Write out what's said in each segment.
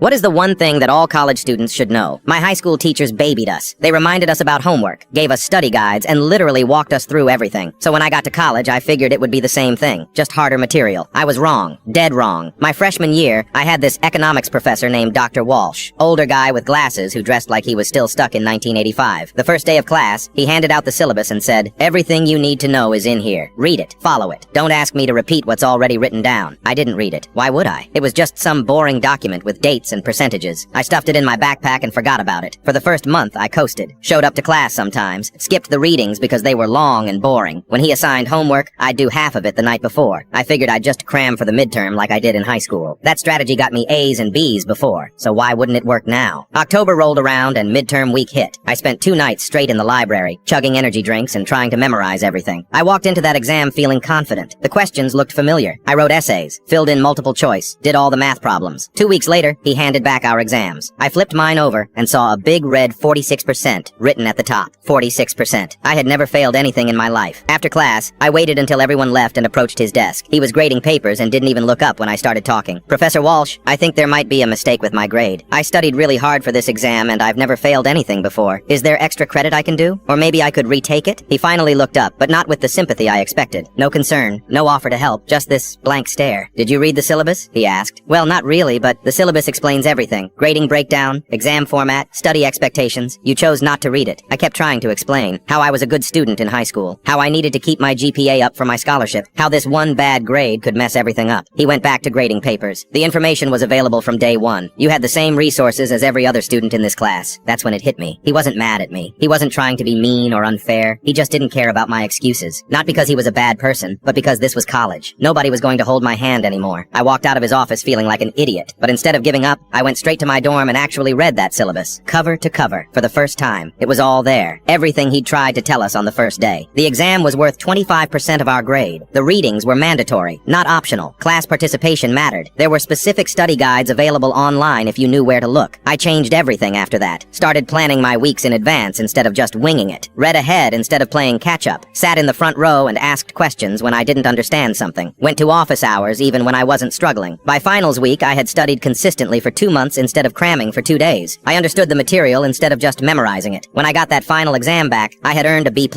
What is the one thing that all college students should know? My high school teachers babied us. They reminded us about homework, gave us study guides, and literally walked us through everything. So when I got to college, I figured it would be the same thing, just harder material. I was wrong. Dead wrong. My freshman year, I had this economics professor named Dr. Walsh. Older guy with glasses who dressed like he was still stuck in 1985. The first day of class, he handed out the syllabus and said, "Everything you need to know is in here. Read it. Follow it. Don't ask me to repeat what's already written down." I didn't read it. Why would I? It was just some boring document with dates and percentages. I stuffed it in my backpack and forgot about it. For the first month, I coasted. Showed up to class sometimes. Skipped the readings because they were long and boring. When he assigned homework, I'd do half of it the night before. I figured I'd just cram for the midterm like I did in high school. That strategy got me A's and B's before, so why wouldn't it work now? October rolled around and midterm week hit. I spent 2 nights straight in the library, chugging energy drinks and trying to memorize everything. I walked into that exam feeling confident. The questions looked familiar. I wrote essays, filled in multiple choice, did all the math problems. 2 weeks later, he handed back our exams. I flipped mine over and saw a big red 46% written at the top. 46%. I had never failed anything in my life. After class, I waited until everyone left and approached his desk. He was grading papers and didn't even look up when I started talking. "Professor Walsh, I think there might be a mistake with my grade. I studied really hard for this exam and I've never failed anything before. Is there extra credit I can do? Or maybe I could retake it?" He finally looked up, but not with the sympathy I expected. No concern, no offer to help, just this blank stare. "Did you read the syllabus?" he asked. "Well, not really, but the syllabus explains everything. Grading breakdown, exam format, study expectations. You chose not to read it." I kept trying to explain how I was a good student in high school, how I needed to keep my GPA up for my scholarship, how this one bad grade could mess everything up. He went back to grading papers. The information was available from day one. You had the same resources as every other student in this class. That's when it hit me. He wasn't mad at me. He wasn't trying to be mean or unfair. He just didn't care about my excuses. Not because he was a bad person, but because this was college. Nobody was going to hold my hand anymore. I walked out of his office feeling like an idiot, but instead of giving up, I went straight to my dorm and actually read that syllabus, cover to cover, for the first time. It was all there. Everything he'd tried to tell us on the first day. The exam was worth 25% of our grade. The readings were mandatory, not optional. Class participation mattered. There were specific study guides available online if you knew where to look. I changed everything after that. Started planning my weeks in advance instead of just winging it. Read ahead instead of playing catch-up. Sat in the front row and asked questions when I didn't understand something. Went to office hours even when I wasn't struggling. By finals week, I had studied consistently for 2 months instead of cramming for 2 days. I understood the material instead of just memorizing it. When I got that final exam back, I had earned a B+.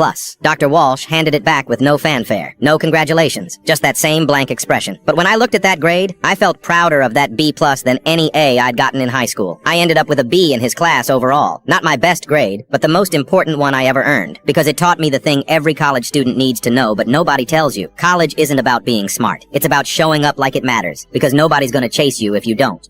Dr. Walsh handed it back with no fanfare. No congratulations. Just that same blank expression. But when I looked at that grade, I felt prouder of that B+ than any A I'd gotten in high school. I ended up with a B in his class overall. Not my best grade, but the most important one I ever earned. Because it taught me the thing every college student needs to know, but nobody tells you. College isn't about being smart. It's about showing up like it matters. Because nobody's gonna chase you if you don't.